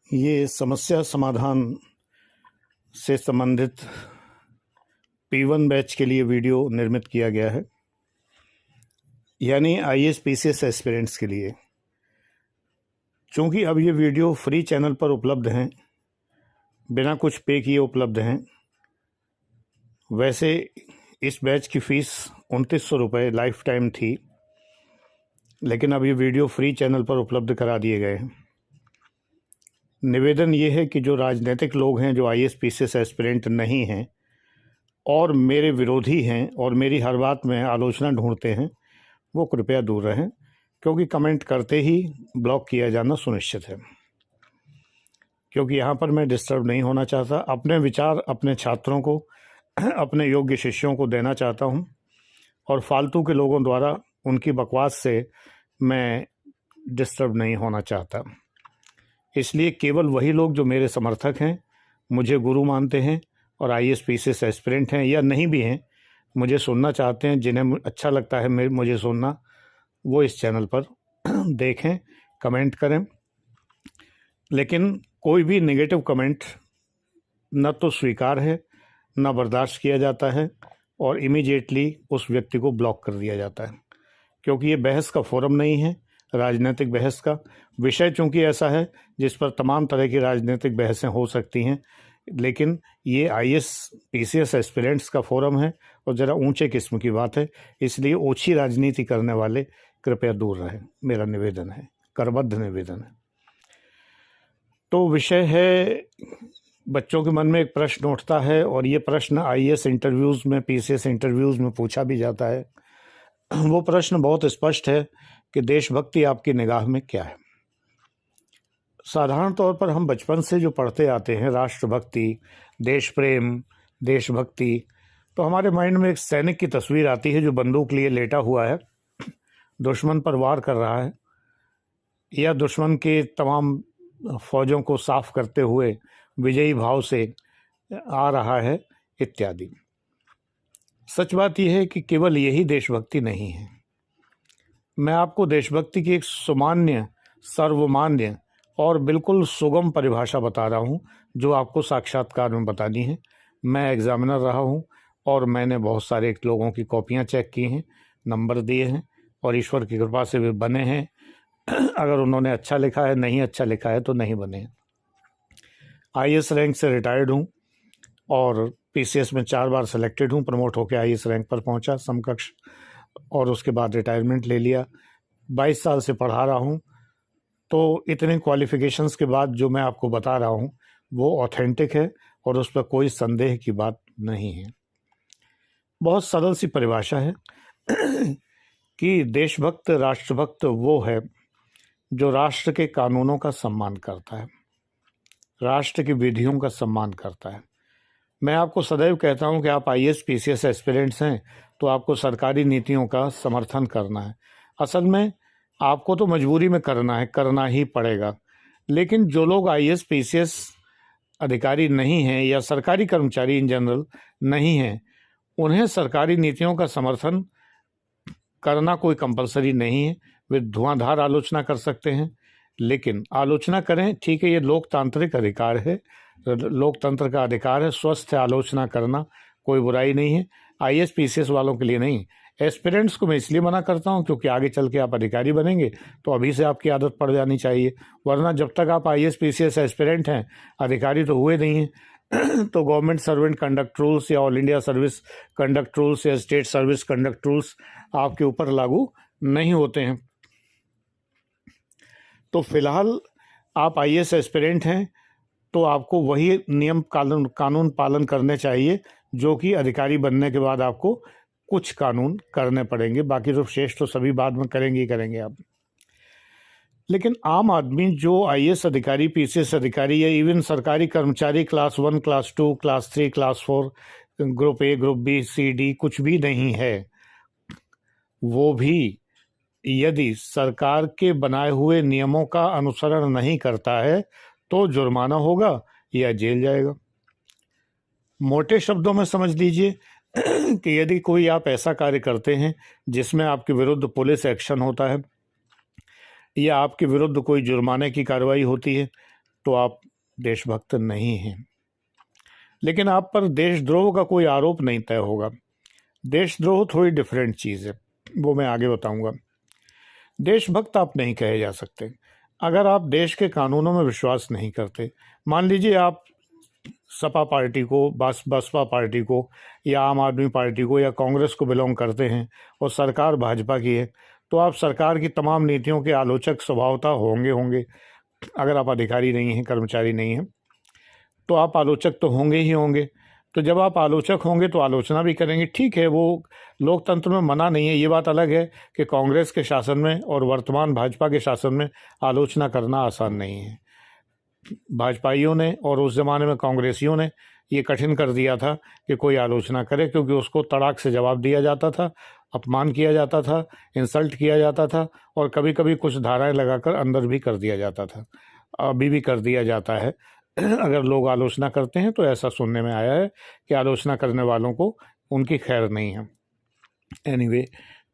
ये समस्या समाधान से संबंधित P1 बैच के लिए वीडियो निर्मित किया गया है, यानी IAS PCS एस्पिरेंट्स के लिए। चूँकि अब ये वीडियो फ्री चैनल पर उपलब्ध हैं, बिना कुछ पे किए उपलब्ध हैं। वैसे इस बैच की फ़ीस 2900 रुपये लाइफ टाइम थी, लेकिन अब ये वीडियो फ्री चैनल पर उपलब्ध करा दिए गए हैं। निवेदन ये है कि जो राजनीतिक लोग हैं, जो IAS PCS एस्पिरेंट नहीं हैं और मेरे विरोधी हैं और मेरी हर बात में आलोचना ढूंढते हैं, वो कृपया दूर रहें, क्योंकि कमेंट करते ही ब्लॉक किया जाना सुनिश्चित है। क्योंकि यहाँ पर मैं डिस्टर्ब नहीं होना चाहता, अपने विचार अपने छात्रों को, अपने योग्य शिष्यों को देना चाहता हूँ, और फालतू के लोगों द्वारा उनकी बकवास से मैं डिस्टर्ब नहीं होना चाहता। इसलिए केवल वही लोग जो मेरे समर्थक हैं, मुझे गुरु मानते हैं और IAS PCS एस्पिरेंट हैं या नहीं भी हैं, मुझे सुनना चाहते हैं, जिन्हें अच्छा लगता है मुझे सुनना, वो इस चैनल पर देखें, कमेंट करें। लेकिन कोई भी नेगेटिव कमेंट न तो स्वीकार है, न बर्दाश्त किया जाता है, और इमीडिएटली उस व्यक्ति को ब्लॉक कर दिया जाता है। क्योंकि ये बहस का फोरम नहीं है, राजनीतिक बहस का विषय चूँकि ऐसा है जिस पर तमाम तरह की राजनीतिक बहसें हो सकती हैं, लेकिन ये IAS PCS एस्पिरेंट्स का फोरम है और ज़रा ऊंचे किस्म की बात है, इसलिए ओछी राजनीति करने वाले कृपया दूर रहें, मेरा निवेदन है, करबद्ध निवेदन है। तो विषय है, बच्चों के मन में एक प्रश्न उठता है, और ये प्रश्न IAS इंटरव्यूज़ में, PCS इंटरव्यूज़ में पूछा भी जाता है। वो प्रश्न बहुत स्पष्ट है कि देशभक्ति आपकी निगाह में क्या है। साधारण तौर पर हम बचपन से जो पढ़ते आते हैं, राष्ट्रभक्ति, देश प्रेम, देशभक्ति, तो हमारे माइंड में एक सैनिक की तस्वीर आती है जो बंदूक लिए लेटा हुआ है, दुश्मन पर वार कर रहा है, या दुश्मन के तमाम फौजों को साफ करते हुए विजयी भाव से आ रहा है, इत्यादि। सच बात यह है कि केवल यही देशभक्ति नहीं है। मैं आपको देशभक्ति की एक सुमान्य, सर्वमान्य और बिल्कुल सुगम परिभाषा बता रहा हूँ, जो आपको साक्षात्कार में बतानी है। मैं एग्जामिनर रहा हूँ और मैंने बहुत सारे लोगों की कॉपियाँ चेक की हैं, नंबर दिए हैं, और ईश्वर की कृपा से वे बने हैं। अगर उन्होंने अच्छा लिखा है, नहीं अच्छा लिखा है तो नहीं बने हैं। IAS रैंक से रिटायर्ड हूँ और PCS में 4 बार सेलेक्टेड हूँ, प्रमोट होकर IAS रैंक पर पहुँचा समकक्ष, और उसके बाद रिटायरमेंट ले लिया। 22 साल से पढ़ा रहा हूँ। तो इतने क्वालिफ़िकेशंस के बाद जो मैं आपको बता रहा हूँ वो ऑथेंटिक है और उस पर कोई संदेह की बात नहीं है। बहुत सरल सी परिभाषा है कि देशभक्त, राष्ट्रभक्त वो है जो राष्ट्र के कानूनों का सम्मान करता है, राष्ट्र की विधियों का सम्मान करता है। मैं आपको सदैव कहता हूं कि आप IAS PCS एस्पिरेंट्स हैं तो आपको सरकारी नीतियों का समर्थन करना है। असल में आपको तो मजबूरी में करना है, करना ही पड़ेगा। लेकिन जो लोग IAS PCS अधिकारी नहीं हैं या सरकारी कर्मचारी इन जनरल नहीं हैं, उन्हें सरकारी नीतियों का समर्थन करना कोई कंपलसरी नहीं है। वे धुआंधार आलोचना कर सकते हैं, लेकिन आलोचना करें, ठीक है, ये लोकतांत्रिक अधिकार है, लोकतंत्र का अधिकार है, स्वस्थ आलोचना करना, कोई बुराई नहीं है। IAS PCS वालों के लिए नहीं। एस्पिरेंट्स को मैं इसलिए मना करता हूं क्योंकि आगे चल के आप अधिकारी बनेंगे तो अभी से आपकी आदत पड़ जानी चाहिए, वरना जब तक आप IAS PCS एस्पिरेंट हैं, अधिकारी तो हुए नहीं हैं तो गवर्नमेंट सर्वेंट कंडक्ट रूल्स या all India service conduct rules या स्टेट सर्विस कंडक्ट रूल्स आपके ऊपर लागू नहीं होते हैं। तो फिलहाल आप IAS एस्पिरेंट हैं तो आपको वही नियम कानून पालन करने चाहिए जो कि अधिकारी बनने के बाद आपको कुछ कानून करने पड़ेंगे, बाकी तो शेष तो सभी बाद में करेंगे ही करेंगे आप। लेकिन आम आदमी जो IAS अधिकारी, PCS अधिकारी या इवन सरकारी कर्मचारी class 1, class 2, class 3, class 4, group A, group B, C, D कुछ भी नहीं है, वो भी यदि सरकार के बनाए हुए नियमों का अनुसरण नहीं करता है तो जुर्माना होगा या जेल जाएगा। मोटे शब्दों में समझ लीजिए कि यदि कोई आप ऐसा कार्य करते हैं जिसमें आपके विरुद्ध पुलिस एक्शन होता है या आपके विरुद्ध कोई जुर्माने की कार्रवाई होती है, तो आप देशभक्त नहीं हैं। लेकिन आप पर देशद्रोह का कोई आरोप नहीं तय होगा। देशद्रोह थोड़ी डिफरेंट चीज़ है, वो मैं आगे बताऊंगा। देशभक्त आप नहीं कहे जा सकते अगर आप देश के कानूनों में विश्वास नहीं करते। मान लीजिए आप सपा पार्टी को, बसपा पार्टी को, या आम आदमी पार्टी को, या कांग्रेस को बिलोंग करते हैं और सरकार भाजपा की है, तो आप सरकार की तमाम नीतियों के आलोचक स्वभावतः होंगे। अगर आप अधिकारी नहीं हैं, कर्मचारी नहीं हैं, तो आप आलोचक तो होंगे ही होंगे। तो जब आप आलोचक होंगे तो आलोचना भी करेंगे, ठीक है, वो लोकतंत्र में मना नहीं है। ये बात अलग है कि कांग्रेस के शासन में और वर्तमान भाजपा के शासन में आलोचना करना आसान नहीं है। भाजपाइयों ने और उस ज़माने में कांग्रेसियों ने ये कठिन कर दिया था कि कोई आलोचना करे, क्योंकि उसको तड़ाक से जवाब दिया जाता था, अपमान किया जाता था, इंसल्ट किया जाता था, और कभी कभी कुछ धाराएं लगाकर अंदर भी कर दिया जाता था। अभी भी कर दिया जाता है। अगर लोग आलोचना करते हैं तो ऐसा सुनने में आया है कि आलोचना करने वालों को उनकी खैर नहीं है। एनीवे,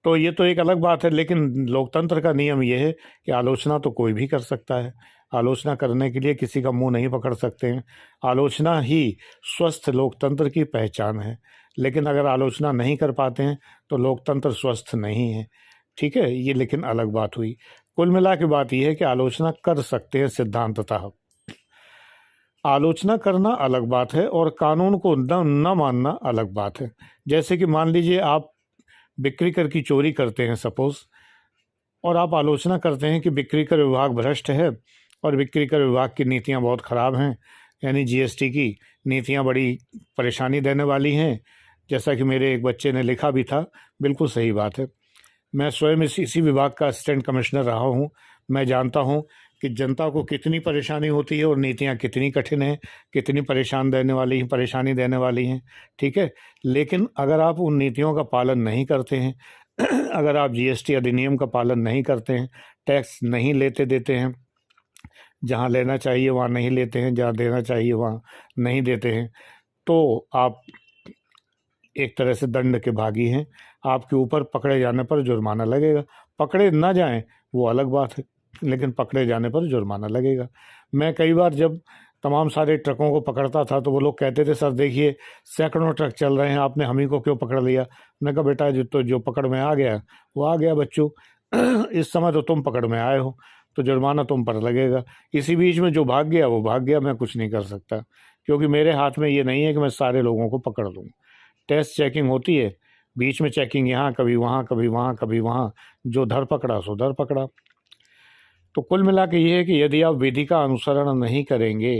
तो ये तो एक अलग बात है, लेकिन लोकतंत्र का नियम ये है कि आलोचना तो कोई भी कर सकता है। आलोचना करने के लिए किसी का मुंह नहीं पकड़ सकते हैं। आलोचना ही स्वस्थ लोकतंत्र की पहचान है। लेकिन अगर आलोचना नहीं कर पाते हैं तो लोकतंत्र स्वस्थ नहीं है। ठीक है, ये लेकिन अलग बात हुई। कुल मिला के बात यह है कि आलोचना कर सकते हैं सिद्धांततः। आलोचना करना अलग बात है और कानून को न मानना अलग बात है। जैसे कि मान लीजिए आप बिक्री कर की चोरी करते हैं सपोज, और आप आलोचना करते हैं कि बिक्री कर विभाग भ्रष्ट है और बिक्री कर विभाग की नीतियां बहुत ख़राब हैं, यानी जीएसटी की नीतियां बड़ी परेशानी देने वाली हैं। जैसा कि मेरे एक बच्चे ने लिखा भी था, बिल्कुल सही बात है। मैं स्वयं इसी विभाग का असिस्टेंट कमिश्नर रहा हूं। मैं जानता हूं कि जनता को कितनी परेशानी होती है और नीतियां कितनी कठिन हैं, कितनी परेशानी देने वाली हैं। ठीक है, लेकिन अगर आप उन नीतियों का पालन नहीं करते हैं, अगर आप जीएसटी अधिनियम का पालन नहीं करते हैं, टैक्स नहीं लेते देते हैं, जहां लेना चाहिए वहां नहीं लेते हैं, जहां देना चाहिए वहां नहीं देते हैं, तो आप एक तरह से दंड के भागी हैं। आपके ऊपर पकड़े जाने पर जुर्माना लगेगा। पकड़े ना जाएं वो अलग बात है, लेकिन पकड़े जाने पर जुर्माना लगेगा। मैं कई बार जब तमाम सारे ट्रकों को पकड़ता था तो वो लोग कहते थे, सर देखिए सैकड़ों ट्रक चल रहे हैं, आपने हम ही को क्यों पकड़ लिया। मैंने कहा बेटा जो पकड़ में आ गया वो आ गया बच्चों। इस समय तो तुम पकड़ में आए हो तो जुर्माना तुम पर लगेगा। इसी बीच में जो भाग गया वो भाग गया, मैं कुछ नहीं कर सकता, क्योंकि मेरे हाथ में ये नहीं है कि मैं सारे लोगों को पकड़ लूँ। टेस्ट चेकिंग होती है, बीच में चेकिंग यहाँ कभी वहाँ कभी वहाँ कभी वहाँ, जो धर पकड़ा सो धर पकड़ा। तो कुल मिला के ये है कि यदि आप विधि का अनुसरण नहीं करेंगे,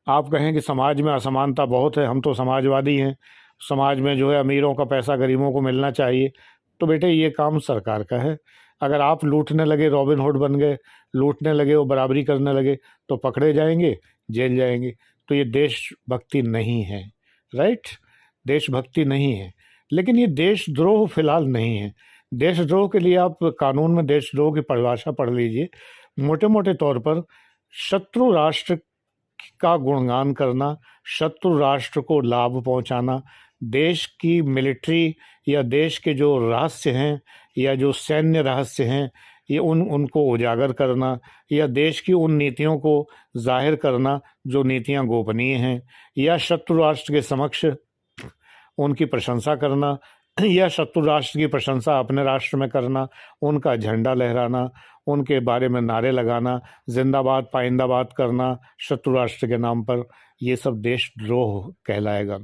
आप कहें कि समाज में असमानता बहुत है, हम तो समाजवादी हैं, समाज में जो है अमीरों का पैसा गरीबों को मिलना चाहिए, तो बेटे ये काम सरकार का है। अगर आप लूटने लगे, रॉबिन हुड बन गए, लूटने लगे और बराबरी करने लगे, तो पकड़े जाएंगे, जेल जाएंगे। तो ये देशभक्ति नहीं है, राइट? देशभक्ति नहीं है। लेकिन ये देशद्रोह फिलहाल नहीं है। देशद्रोह के लिए आप कानून में देशद्रोह की परिभाषा पढ़ लीजिए। मोटे मोटे तौर पर शत्रु राष्ट्र का गुणगान करना, शत्रु राष्ट्र को लाभ पहुंचाना, देश की मिलिट्री या देश के जो रहस्य हैं या जो सैन्य रहस्य हैं ये उनको उजागर करना, या देश की उन नीतियों को जाहिर करना जो नीतियां गोपनीय हैं, या शत्रु राष्ट्र के समक्ष उनकी प्रशंसा करना, या शत्रु राष्ट्र की प्रशंसा अपने राष्ट्र में करना, उनका झंडा लहराना, उनके बारे में नारे लगाना, जिंदाबाद पाइंदाबाद करना शत्रु राष्ट्र के नाम पर, ये सब देशद्रोह कहलाएगा,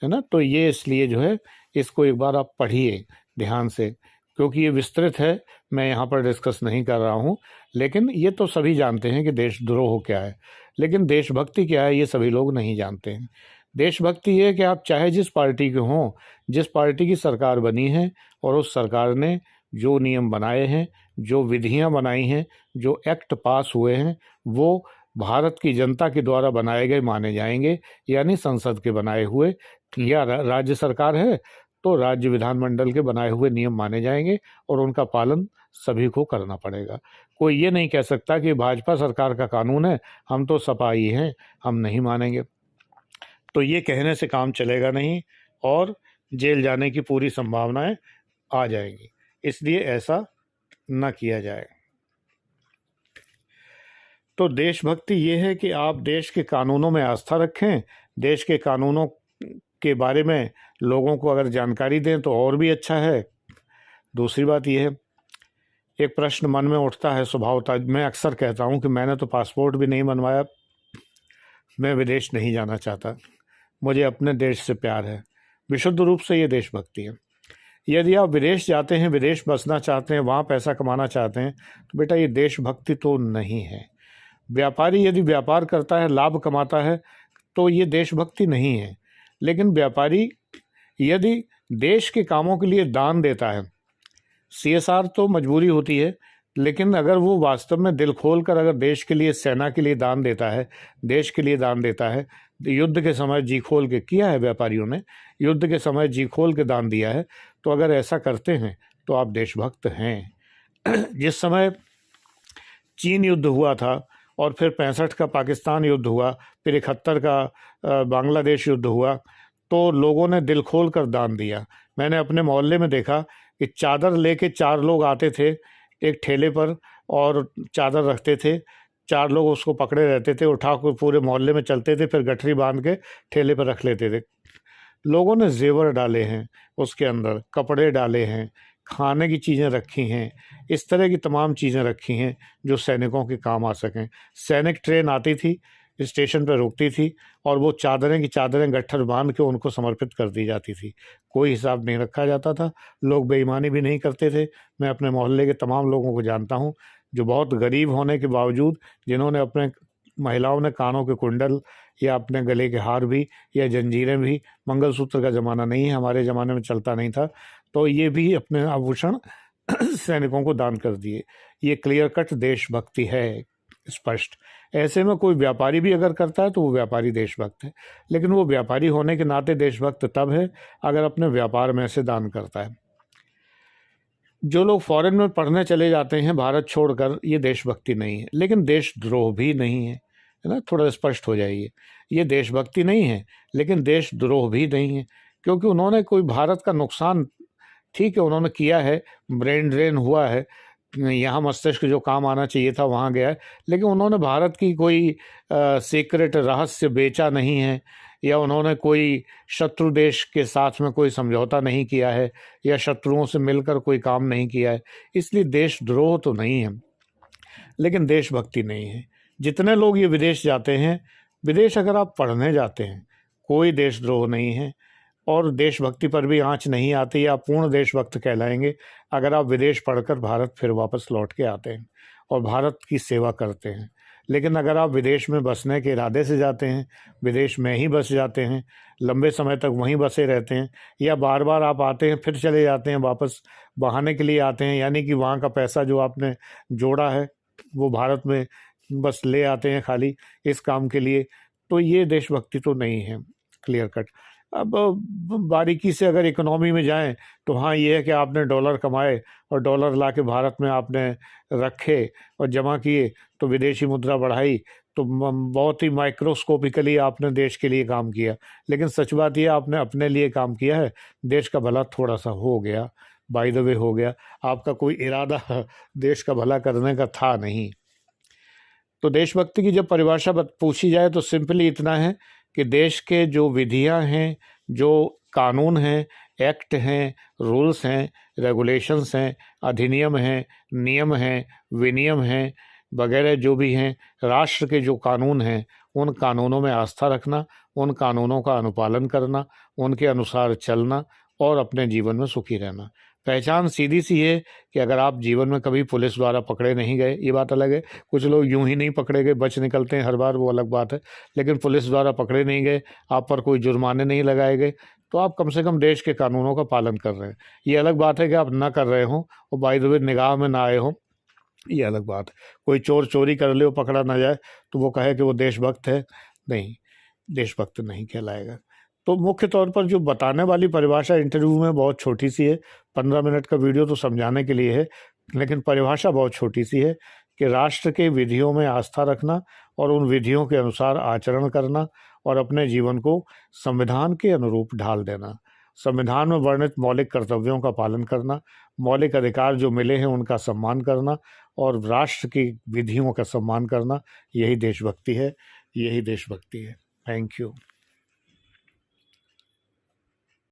है ना। तो ये इसलिए जो है इसको एक बार आप पढ़िए ध्यान से, क्योंकि ये विस्तृत है, मैं यहाँ पर डिस्कस नहीं कर रहा हूँ। लेकिन ये तो सभी जानते हैं कि देशद्रोह क्या है, लेकिन देशभक्ति क्या है ये सभी लोग नहीं जानते हैं। देशभक्ति ये है कि आप चाहे जिस पार्टी के हों, जिस पार्टी की सरकार बनी है और उस सरकार ने जो नियम बनाए हैं, जो विधियां बनाई हैं, जो एक्ट पास हुए हैं, वो भारत की जनता के द्वारा बनाए गए माने जाएंगे, यानी संसद के बनाए हुए, या राज्य सरकार है तो राज्य विधानमंडल के बनाए हुए नियम माने जाएंगे और उनका पालन सभी को करना पड़ेगा। कोई ये नहीं कह सकता कि भाजपा सरकार का कानून है, हम तो सपाही हैं, हम नहीं मानेंगे। तो ये कहने से काम चलेगा नहीं और जेल जाने की पूरी संभावनाएं आ जाएंगी, इसलिए ऐसा न किया जाए। तो देशभक्ति ये है कि आप देश के कानूनों में आस्था रखें, देश के कानूनों के बारे में लोगों को अगर जानकारी दें तो और भी अच्छा है। दूसरी बात यह है, एक प्रश्न मन में उठता है स्वभावतः, मैं अक्सर कहता हूँ कि मैंने तो पासपोर्ट भी नहीं बनवाया, मैं विदेश नहीं जाना चाहता, मुझे अपने देश से प्यार है। विशुद्ध रूप से ये देशभक्ति है। यदि आप विदेश जाते हैं, विदेश बसना चाहते हैं, वहाँ पैसा कमाना चाहते हैं, तो बेटा ये देशभक्ति तो नहीं है। व्यापारी यदि व्यापार करता है, लाभ कमाता है, तो ये देशभक्ति नहीं है। लेकिन व्यापारी यदि देश के कामों के लिए दान देता है, CSR तो मजबूरी होती है, लेकिन अगर वो वास्तव में दिल खोल कर अगर देश के लिए, सेना के लिए दान देता है, देश के लिए दान देता है, युद्ध के समय जी खोल के किया है व्यापारियों ने, युद्ध के समय जी खोल के दान दिया है, तो अगर ऐसा करते हैं तो आप देशभक्त हैं। जिस समय चीन युद्ध हुआ था और फिर 65 का पाकिस्तान युद्ध हुआ, फिर 71 का बांग्लादेश युद्ध हुआ, तो लोगों ने दिल खोल कर दान दिया। मैंने अपने मोहल्ले में देखा कि चादर लेके 4 लोग आते थे एक ठेले पर और चादर रखते थे, 4 लोग उसको पकड़े रहते थे, उठा कर पूरे मोहल्ले में चलते थे, फिर गठरी बांध के ठेले पर रख लेते थे। लोगों ने जेवर डाले हैं, उसके अंदर कपड़े डाले हैं, खाने की चीज़ें रखी हैं, इस तरह की तमाम चीज़ें रखी हैं जो सैनिकों के काम आ सकें। सैनिक ट्रेन आती थी, स्टेशन पर रुकती थी और वो चादरें की चादरें गट्ठर बांध के उनको समर्पित कर दी जाती थी। कोई हिसाब नहीं रखा जाता था, लोग बेईमानी भी नहीं करते थे। मैं अपने मोहल्ले के तमाम लोगों को जानता हूँ जो बहुत गरीब होने के बावजूद, जिन्होंने अपने, महिलाओं ने कानों के कुंडल या अपने गले के हार भी या जंजीरें भी, मंगलसूत्र का ज़माना नहीं है, हमारे ज़माने में चलता नहीं था, तो ये भी अपने आभूषण सैनिकों को दान कर दिए। ये क्लियर कट देशभक्ति है, स्पष्ट। ऐसे में कोई व्यापारी भी अगर करता है तो वो व्यापारी देशभक्त है, लेकिन वो व्यापारी होने के नाते देशभक्त तब है अगर अपने व्यापार में से दान करता है। जो लोग फॉरेन में पढ़ने चले जाते हैं भारत छोड़कर, ये देशभक्ति नहीं है, लेकिन देशद्रोह भी नहीं है, है ना, थोड़ा स्पष्ट हो जाइए। ये देशभक्ति नहीं है लेकिन देशद्रोह भी नहीं है, क्योंकि उन्होंने कोई भारत का नुकसान, ठीक है उन्होंने किया है, ब्रेन ड्रेन हुआ है, यहाँ मस्तिष्क जो काम आना चाहिए था वहाँ गया है, लेकिन उन्होंने भारत की कोई सीक्रेट रहस्य बेचा नहीं है, या उन्होंने कोई शत्रु देश के साथ में कोई समझौता नहीं किया है, या शत्रुओं से मिलकर कोई काम नहीं किया है। इसलिए देशद्रोह तो नहीं है, लेकिन देशभक्ति नहीं है। जितने लोग ये विदेश जाते हैं, विदेश अगर आप पढ़ने जाते हैं, कोई देशद्रोह नहीं है और देशभक्ति पर भी आँच नहीं आती, आप पूर्ण देशभक्त कहलाएंगे अगर आप विदेश पढ़कर भारत फिर वापस लौट के आते हैं और भारत की सेवा करते हैं। लेकिन अगर आप विदेश में बसने के इरादे से जाते हैं, विदेश में ही बस जाते हैं, लंबे समय तक वहीं बसे रहते हैं, या बार बार आप आते हैं फिर चले जाते हैं, वापस बहाने के लिए आते हैं, यानी कि वहाँ का पैसा जो आपने जोड़ा है वो भारत में बस ले आते हैं खाली इस काम के लिए, तो ये देशभक्ति तो नहीं है, क्लियर कट। अब बारीकी से अगर इकोनॉमी में जाएं तो हाँ ये है कि आपने डॉलर कमाए और डॉलर ला के भारत में आपने रखे और जमा किए, तो विदेशी मुद्रा बढ़ाई, तो बहुत ही माइक्रोस्कोपिकली आपने देश के लिए काम किया। लेकिन सच बात यह आपने अपने लिए काम किया है, देश का भला थोड़ा सा हो गया, बाय द वे हो गया, आपका कोई इरादा देश का भला करने का था नहीं। तो देशभक्ति की जब परिभाषा पूछी जाए तो सिंपली इतना है कि देश के जो विधियां हैं, जो कानून हैं, एक्ट हैं, रूल्स हैं, रेगुलेशंस हैं, अधिनियम हैं, नियम हैं, विनियम हैं वगैरह जो भी हैं, राष्ट्र के जो कानून हैं, उन कानूनों में आस्था रखना, उन कानूनों का अनुपालन करना, उनके अनुसार चलना और अपने जीवन में सुखी रहना। पहचान सीधी सी है कि अगर आप जीवन में कभी पुलिस द्वारा पकड़े नहीं गए, ये बात अलग है, कुछ लोग यूं ही नहीं पकड़े गए, बच निकलते हैं हर बार, वो अलग बात है, लेकिन पुलिस द्वारा पकड़े नहीं गए, आप पर कोई जुर्माने नहीं लगाए गए, तो आप कम से कम देश के कानूनों का पालन कर रहे हैं। ये अलग बात है कि आप ना कर रहे हों और बाय द वे निगाह में ना आए हों, ये अलग बात है। कोई चोर चोरी कर ले, वो पकड़ा ना जाए तो वो कहे कि वो देशभक्त है, नहीं, देशभक्त नहीं कहलाएगा। तो मुख्य तौर पर जो बताने वाली परिभाषा इंटरव्यू में बहुत छोटी सी है, 15 मिनट का वीडियो तो समझाने के लिए है, लेकिन परिभाषा बहुत छोटी सी है कि राष्ट्र के विधियों में आस्था रखना और उन विधियों के अनुसार आचरण करना और अपने जीवन को संविधान के अनुरूप ढाल देना। संविधान में वर्णित मौलिक कर्तव्यों का पालन करना, मौलिक अधिकार जो मिले हैं उनका सम्मान करना और राष्ट्र की विधियों का सम्मान करना, यही देशभक्ति है, यही देशभक्ति है। Thank you.